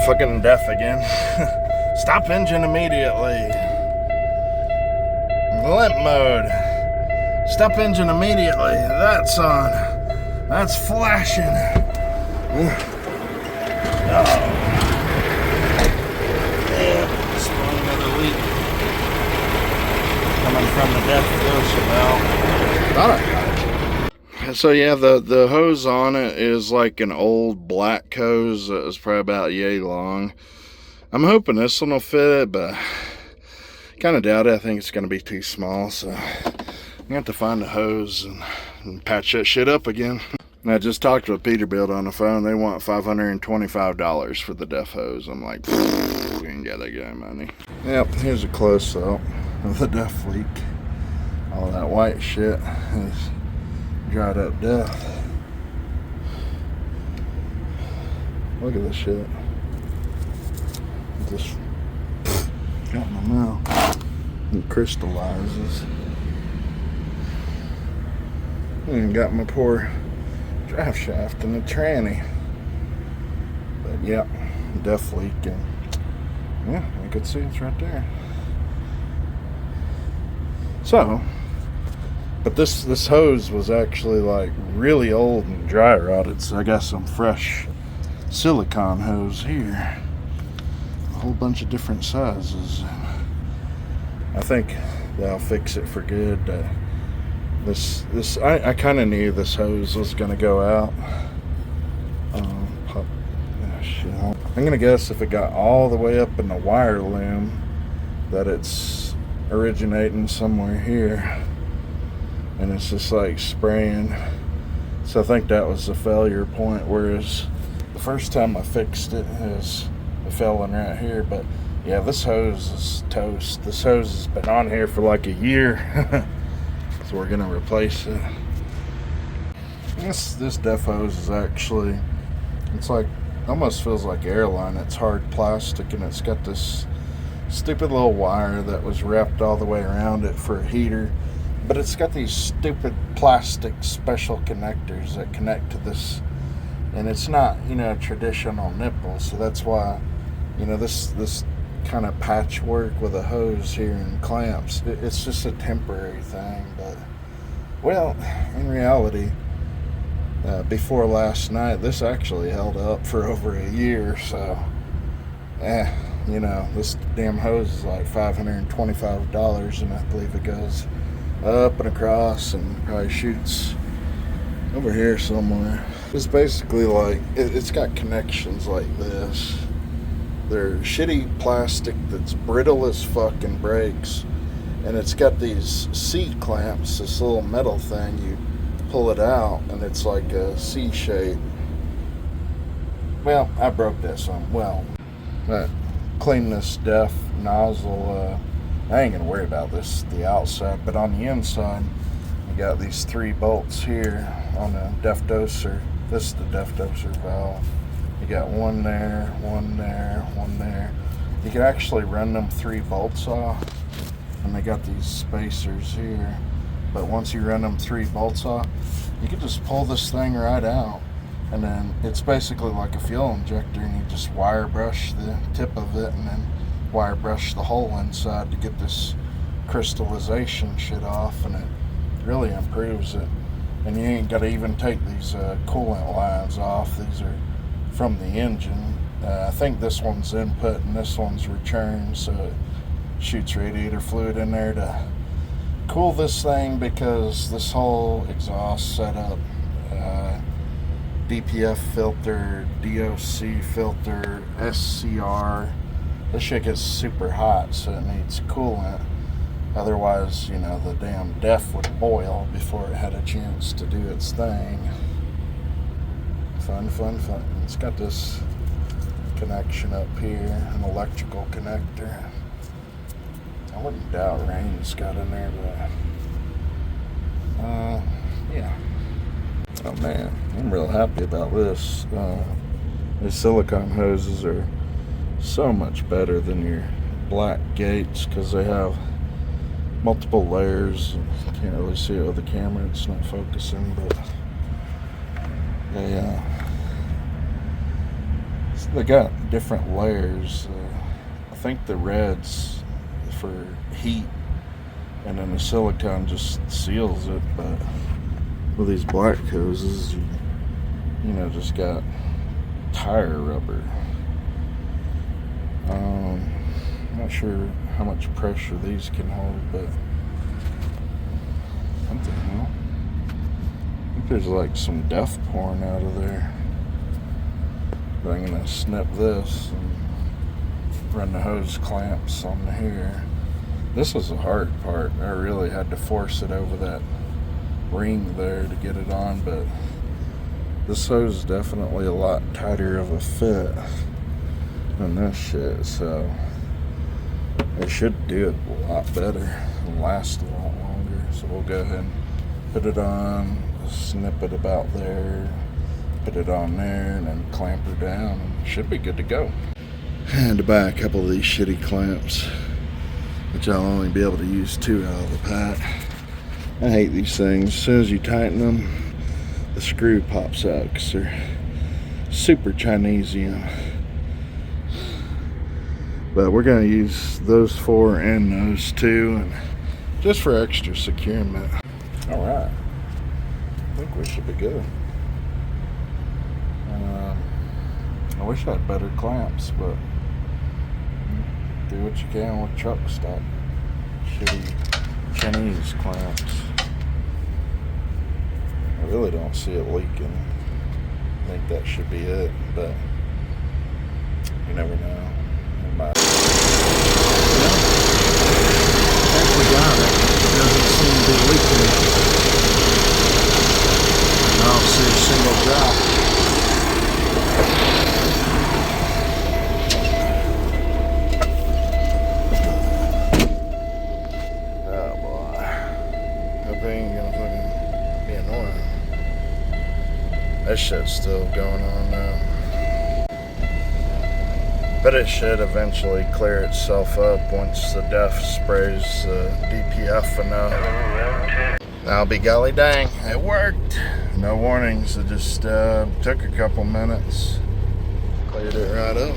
fucking deaf again. Stop engine immediately. Limp mode. Stop engine immediately. That's on. That's flashing. Oh. Yeah, sprung another leak. Coming from the depth filter valve. Thought I got it. So yeah, the hose on it is like an old black hose that was probably about yay long. I'm hoping this one will fit it, but kind of doubt it. I think it's going to be too small, so I'm going to have to find a hose and patch that shit up again. And I just talked with Peterbilt on the phone. They want $525 for the deaf hose. I'm like, we can get that guy money. Yep, here's a close-up of the deaf leak. All that white shit is dried up death. Look at this shit. Just got my mouth. It crystallizes. And got my poor drive shaft in the tranny. But yeah, def leak, and yeah, you can see it's right there. So, but this hose was actually like really old and dry rotted, so I got some fresh silicone hose here. A whole bunch of different sizes. I think that'll fix it for good. I kind of knew this hose was gonna go out. I'm gonna guess if it got all the way up in the wire loom that it's originating somewhere here, and it's just like spraying. So I think that was the failure point, whereas the first time I fixed it fell in right here. But yeah, this hose is toast. This hose has been on here for like a year. So we're gonna replace it. This def hose is actually, it's like, almost feels like airline. It's hard plastic, and it's got this stupid little wire that was wrapped all the way around it for a heater, but it's got these stupid plastic special connectors that connect to this, and it's not, you know, traditional nipple. So that's why, you know, this kind of patchwork with a hose here and clamps, it's just a temporary thing. But well, in reality, before last night, this actually held up for over a year. So you know, this damn hose is like $525, and I believe it goes up and across and probably shoots over here somewhere. It's basically like, it's got connections like this. They're shitty plastic that's brittle as fuck and breaks, and it's got these C clamps, this little metal thing. You pull it out and it's like a C shape. Well, I broke this one. Well, that clean this def nozzle, I ain't gonna worry about this, the outside, but on the inside, you got these 3 bolts here on the def doser. This is the def doser valve. You got one there, one there, one there. You can actually run them 3 bolts off, and they got these spacers here. But once you run them 3 bolts off, you can just pull this thing right out, and then it's basically like a fuel injector, and you just wire brush the tip of it, and then wire brush the hole inside to get this crystallization shit off, and it really improves it. And you ain't got to even take these coolant lines off. These are from the engine. I think this one's input and this one's return, so it shoots radiator fluid in there to cool this thing, because this whole exhaust setup, DPF filter, DOC filter, SCR, this shit gets super hot, so it needs coolant. Otherwise, you know, the damn def would boil before it had a chance to do its thing. Fun. It's got this connection up here, an electrical connector. I wouldn't doubt rain's got in there, but yeah. Oh man, I'm real happy about this. These silicone hoses are so much better than your black gates, because they have multiple layers. Can't really see it with the camera, it's not focusing, but they They got different layers. I think the red's for heat, and then the silicone just seals it. But with these black hoses, you know, just got tire rubber. Not sure how much pressure these can hold, but something, you know. I think there's like some depth pouring out of there. But I'm gonna snip this and run the hose clamps on here. This was the hard part. I really had to force it over that ring there to get it on, but this hose is definitely a lot tighter of a fit than this shit, so it should do it a lot better and last a lot longer. So we'll go ahead and put it on, snip it about there, put it on there, and then clamp her down, and should be good to go. I had to buy a couple of these shitty clamps, which I'll only be able to use 2 out of the pack. I hate these things. As soon as you tighten them, the screw pops out because they're super Chinesium. But we're going to use those 4 and those 2, and just for extra securement. Alright, I think we should be good. I wish I had better clamps, but do what you can with truck stock shitty Chinese clamps. I really don't see it leaking. I think that should be it, but you never know. It might. Actually got it. It doesn't seem to be leaking. I don't see a single drop. Oh boy. That thing ain't gonna fucking be annoying. That shit's still going on now. But it should eventually clear itself up once the DEF sprays DPF enough. I'll be golly dang, it worked. No warnings, it just took a couple minutes. Cleared it right up.